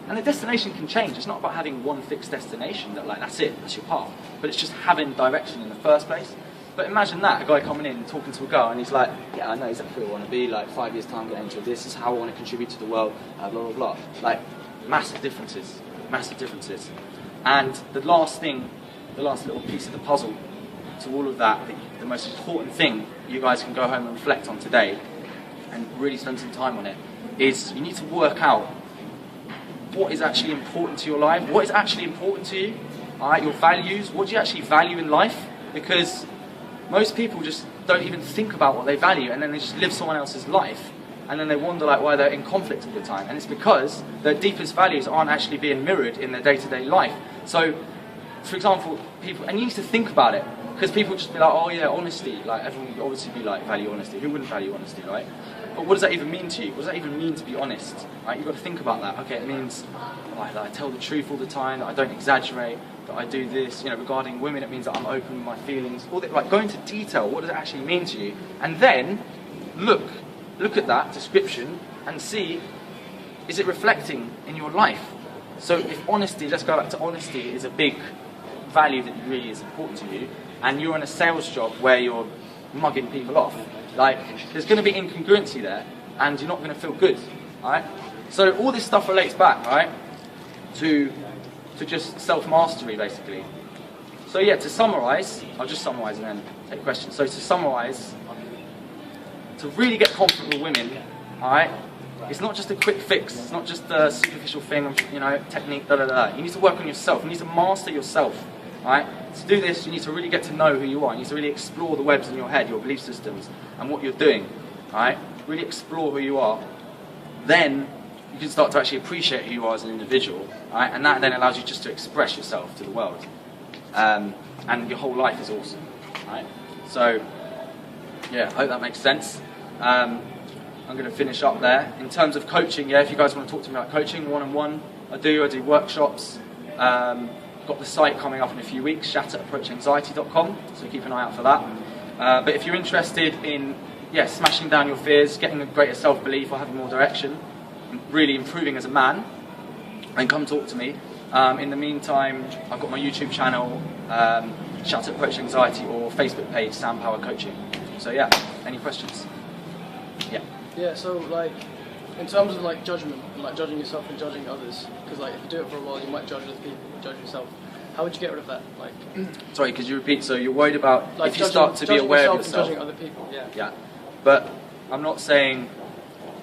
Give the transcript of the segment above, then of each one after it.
And the destination can change. It's not about having one fixed destination that, like, that's it, that's your path. But it's just having direction in the first place. But imagine that, a guy coming in and talking to a girl, and he's like, yeah, I know exactly who I want to be, like, 5 years' time, I'm going to enter this is how I want to contribute to the world, blah, blah, blah. Like, massive differences. And the last little piece of the puzzle to all of that, the most important thing you guys can go home and reflect on today, and really spend some time on it, is you need to work out what is actually important to your life, what is actually important to you, alright, your values, what do you actually value in life? Because most people just don't even think about what they value, and then they just live someone else's life, and then they wonder like why they're in conflict all the time. And it's because their deepest values aren't actually being mirrored in their day-to-day life. So, for example, people, and you need to think about it, because people just be like, oh yeah, honesty, like everyone would obviously be like, value honesty. Who wouldn't value honesty, right? But what does that even mean to you? What does that even mean to be honest? Right? You've got to think about that. Okay, it means that I tell the truth all the time, that I don't exaggerate, that I do this. You know, regarding women, it means that I'm open with my feelings. All that, like, go into detail. What does it actually mean to you? And then look at that description and see, is it reflecting in your life? So if honesty, let's go back to honesty, is a big value that really is important to you, and you're in a sales job where you're mugging people off, like, there's going to be incongruency there, and you're not going to feel good, right? So all this stuff relates back, right, to just self-mastery, basically. So yeah, to summarise, I'll just summarise and then take questions. So to summarise, to really get confident with women, alright, it's not just a quick fix, it's not just a superficial thing, you know, technique, You need to work on yourself, you need to master yourself, alright? To do this, you need to really get to know who you are, you need to really explore the webs in your head, your belief systems, and what you're doing, alright? Really explore who you are. Then, you can start to actually appreciate who you are as an individual, alright? And that then allows you just to express yourself to the world. And your whole life is awesome, right? So, yeah, I hope that makes sense. I'm going to finish up there. In terms of coaching, yeah, if you guys want to talk to me about coaching, one-on-one, I do workshops. Got the site coming up in a few weeks, chat@approachanxiety.com, so keep an eye out for that. But if you're interested in, yeah, smashing down your fears, getting a greater self-belief or having more direction, really improving as a man, then come talk to me. In the meantime, I've got my YouTube channel, chat@approachanxiety, or Facebook page, Sam Power Coaching. So yeah, any questions? Yeah. Yeah, so like, in terms of like judgment, like judging yourself and judging others, because like if you do it for a while, you might judge other people, judge yourself. How would you get rid of that? Like, sorry, could you repeat? So you're worried about, like, if you start to be aware of yourself, and judging other people. Yeah. Yeah, but I'm not saying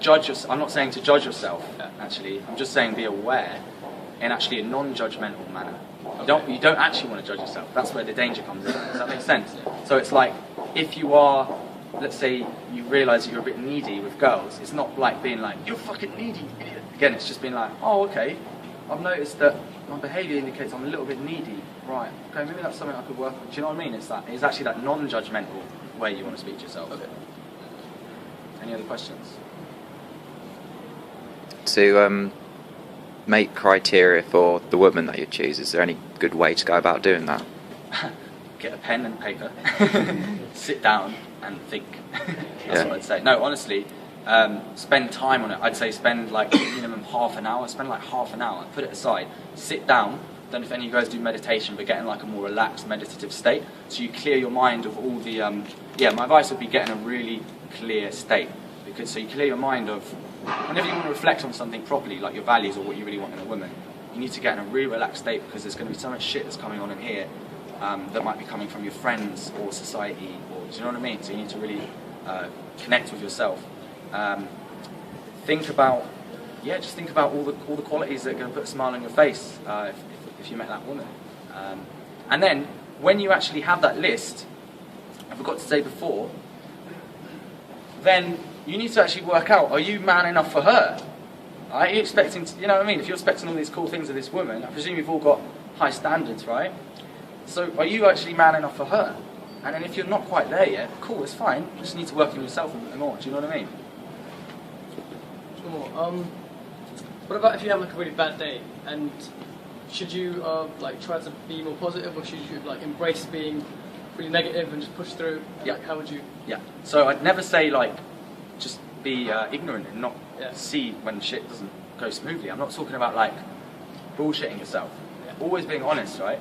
I'm not saying to judge yourself. Yeah. Actually, I'm just saying be aware in actually a non-judgmental manner. You don't actually want to judge yourself. That's where the danger comes in. Does that make sense? So it's like, if you are, let's say you realise that you're a bit needy with girls, it's not like being like, you're fucking needy, idiot. Again, it's just being like, oh, okay, I've noticed that my behaviour indicates I'm a little bit needy. Right, okay, maybe that's something I could work on. Do you know what I mean? It's actually that non-judgmental way you want to speak to yourself. Okay. Any other questions? To make criteria for the woman that you choose, is there any good way to go about doing that? Get a pen and paper, sit down and think. That's what I'd say. No, honestly, spend time on it. I'd say spend like minimum half an hour. Spend like half an hour. Put it aside. Sit down. Don't know if any of you guys do meditation, but get in like a more relaxed meditative state. So you clear your mind of all the. My advice would be getting a really clear state, because so you clear your mind of whenever you want to reflect on something properly, like your values or what you really want in a woman. You need to get in a really relaxed state, because there's going to be so much shit that's coming on in here. That might be coming from your friends or society, or do you know what I mean? So you need to really connect with yourself. Think about all the qualities that are going to put a smile on your face if you met that woman. And then when you actually have that list, I forgot to say before, then you need to actually work out: are you man enough for her? Are you expecting? You know what I mean? If you're expecting all these cool things of this woman, I presume you've all got high standards, right? So are you actually man enough for her? And then if you're not quite there yet, cool, it's fine. You just need to work on yourself a bit more. Do you know what I mean? What about if you have like a really bad day, and should you like try to be more positive, or should you like embrace being really negative and just push through? Yeah. Like, how would you? Yeah. So I'd never say like just be ignorant and not see when shit doesn't go smoothly. I'm not talking about like bullshitting yourself. Always being honest, right?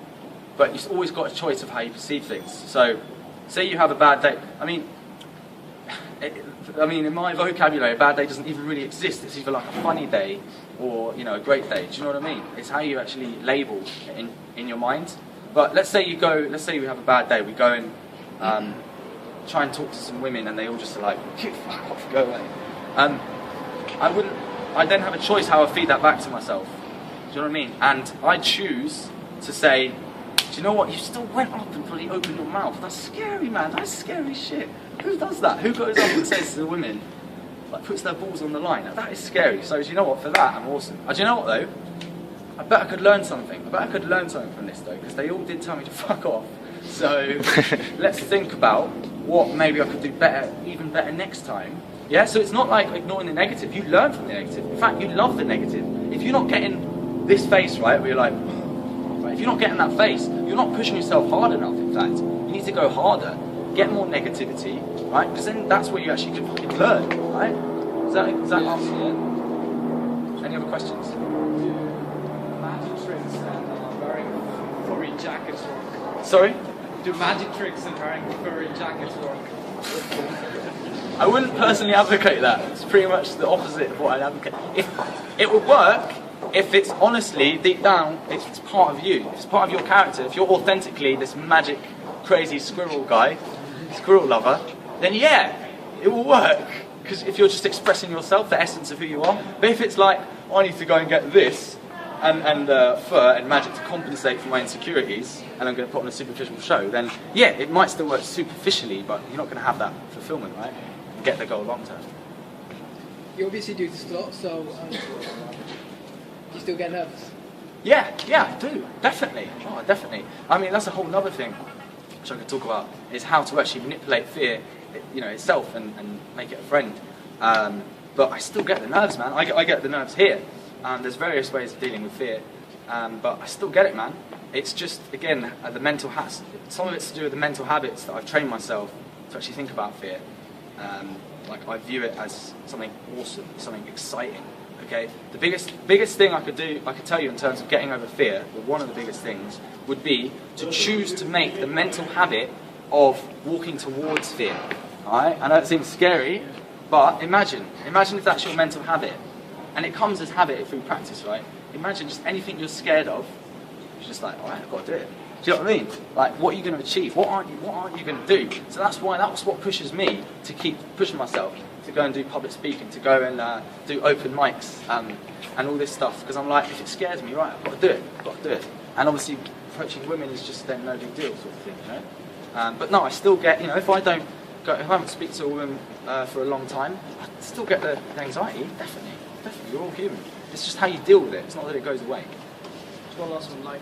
But you've always got a choice of how you perceive things. So, say you have a bad day. I mean, in my vocabulary, a bad day doesn't even really exist. It's either like a funny day or, you know, a great day. Do you know what I mean? It's how you actually label in your mind. But let's say you have a bad day. We go and try and talk to some women, and they all just are like, fuck off, go away. I then have a choice how I feed that back to myself. Do you know what I mean? And I choose to say, do you know what? You still went up and fully opened your mouth. That's scary, man. That's scary shit. Who does that? Who goes up and says to the women, like, puts their balls on the line? Now, that is scary. So, do you know what? For that, I'm awesome. Do you know what, though? I bet I could learn something. I bet I could learn something from this, though, because they all did tell me to fuck off. So, let's think about what maybe I could do better, even better next time. Yeah, so it's not like ignoring the negative. You learn from the negative. In fact, you love the negative. If you're not getting this face, right, where you're like, right, if you're not getting that face, you're not pushing yourself hard enough, in fact. You need to go harder, get more negativity, right? Because then that's where you actually can fucking learn, right? Is that answer, yeah? Any other questions? Magic tricks and wearing furry jackets work? Sorry? Do magic tricks and wearing furry jackets work? I wouldn't personally advocate that. It's pretty much the opposite of what I'd advocate. If it would work, if it's honestly, deep down, it's part of you. It's part of your character. If you're authentically this magic, crazy squirrel guy, squirrel lover, then yeah, it will work. Because if you're just expressing yourself, the essence of who you are. But if it's like, I need to go and get this, and fur and magic to compensate for my insecurities, and I'm going to put on a superficial show, then yeah, it might still work superficially, but you're not going to have that fulfillment, right? Get the goal long term. You obviously do this a lot, so you still get nervous? Yeah, I do, definitely. Oh, definitely. I mean, that's a whole other thing which I could talk about, is how to actually manipulate fear, you know, itself and make it a friend. But I still get the nerves, man. I get the nerves here. There's various ways of dealing with fear, but I still get it, man. It's just, again, the mental hats. Some of it's to do with the mental habits that I've trained myself to actually think about fear. Like, I view it as something awesome, something exciting. Okay, the biggest thing I could tell you in terms of getting over fear, or one of the biggest things, would be to choose to make the mental habit of walking towards fear. Alright, I know it seems scary, but imagine if that's your mental habit, and it comes as habit through practice, right? Imagine just anything you're scared of, you're just like, alright, I've got to do it. Do you know what I mean? Like, what are you going to achieve? What aren't you going to do? So that's what pushes me to keep pushing myself, to go and do public speaking, to go and do open mics, and all this stuff. Because I'm like, if it scares me, right, I've got to do it. And obviously, approaching women is just then no big deal, sort of thing, you know. But no, I still get, you know, if I haven't speak to a woman for a long time, I still get the anxiety. Definitely, you're all human. It's just how you deal with it. It's not that it goes away. Just one last one, like,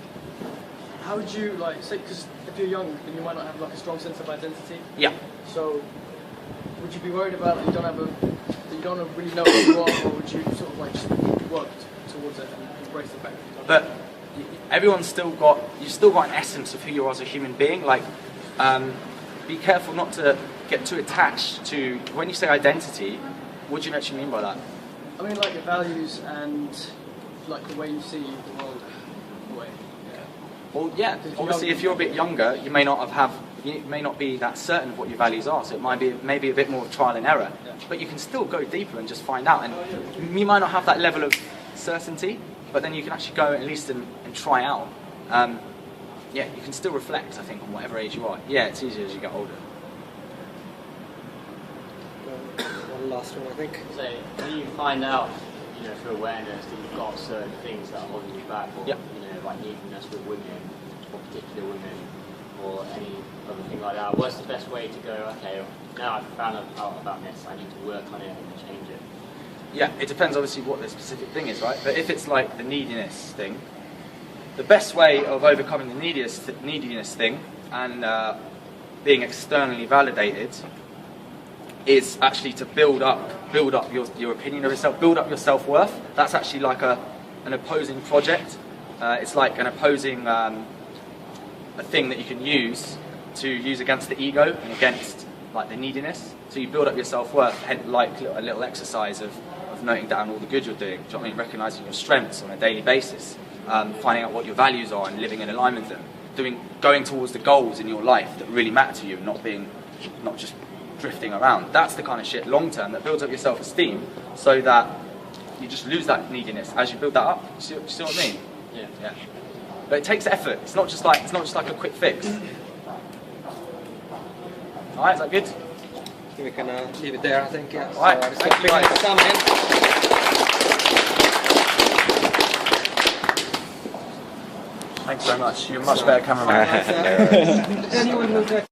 how would you, like, say, because if you're young, then you might not have, like, a strong sense of identity. Yeah. So, would you be worried about that you don't really know who you are, or would you sort of, like, just work towards it and embrace the fact that you don't But you've still got an essence of who you are as a human being. Like, be careful not to get too attached to, when you say identity, what do you actually mean by that? I mean, like, your values and, like, the way you see the world. Well, yeah. Obviously, if you're a bit younger, you may not be that certain of what your values are. So it might be maybe a bit more trial and error. Yeah. But you can still go deeper and just find out. And you might not have that level of certainty, but then you can actually go at least and try out. Yeah, you can still reflect, I think, on whatever age you are. Yeah, it's easier as you get older. One last one, I think. So when you find out, you know, through awareness that you've got certain things that are holding you back, or yep. you know, like neediness with women, or particular women, or any other thing like that, what's the best way to go, okay, now I've found out about this, I need to work on it and change it? Yeah, it depends obviously what the specific thing is, right? But if it's like the neediness thing, the best way of overcoming the neediness thing and being externally validated is actually to build up your opinion of yourself, build up your self-worth. That's actually like an opposing project. It's like an opposing a thing that you can use against the ego and against like the neediness. So you build up your self-worth, like a little exercise of of noting down all the good you're doing. Do you know what I mean? Recognising your strengths on a daily basis, finding out what your values are and living in alignment with them. Going towards the goals in your life that really matter to you, and not just drifting around. That's the kind of shit long term that builds up your self-esteem, so that you just lose that neediness as you build that up. You see what I mean? Yeah. But it takes effort. It's not just like a quick fix. All right, is that good? We can leave it there, I think. Yeah. All right, So, thank you, guys. Thanks very much. You're a much better cameraman. Anyone who's